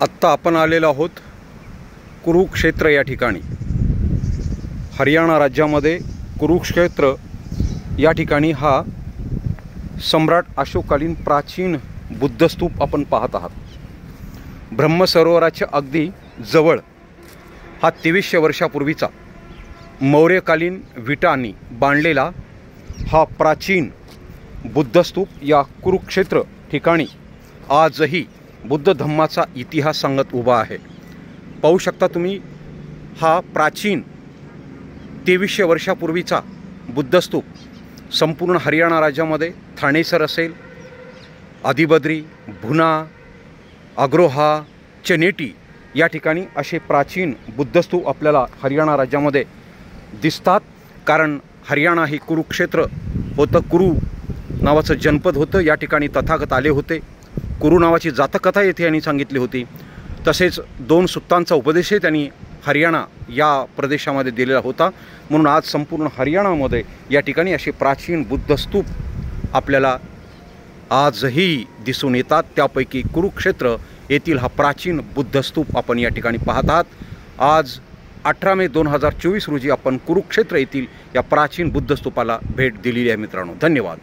आत्ता आपण आलेलो आहोत कुरुक्षेत्र या ठिकाणी। हरियाणा राज्यामध्ये कुरुक्षेत्र या ठिकाणी हा सम्राट अशोककालीन प्राचीन बुद्धस्तूप आपण पाहत आहात। ब्रह्मसरोवराच्या अगदी जवळ हा 2300 वर्षापूर्वीचा मौर्यकालीन विटांनी बांधलेला हा प्राचीन बुद्धस्तूप या कुरुक्षेत्र ठिकाणी आजही बुद्ध धम्माचा इतिहास सांगत उभा आहे। पाहू शकता तुम्ही हा प्राचीन 2300 वर्षापूर्वीचा बुद्धस्तूप संपूर्ण हरियाणा राज्यामध्ये ठाणेसर असेल, आदिबद्री, भुना, अग्रोहा, चनेटी या ठिकाणी असे प्राचीन बुद्धस्तूप आपल्याला हरियाणा राज्यामध्ये दिसतात। कारण हरियाणा हे कुरुक्षेत्र होतं। कुरु नावाचं जनपद होतं। या ठिकाणी तथागत आले होते। कुरु नावाची जातकथा येथे यांनी सांगितली होती। तसेच 2 सुत्तांचा उपदेशही त्यांनी हरियाणा या प्रदेशामध्ये दिलेला होता। म्हणून आज संपूर्ण हरियाणामध्ये या ठिकाणी असे प्राचीन बुद्धस्तूप आपल्याला आजही दिसून येतात। त्यापैकी कुरुक्षेत्र येथील हा प्राचीन बुद्धस्तूप आपण या ठिकाणी पाहत आहात। आज 18 मे 2024 रोजी आपण कुरुक्षेत्र येथील या प्राचीन बुद्धस्तूपाला भेट दिलेली आहे मित्रांनो। धन्यवाद।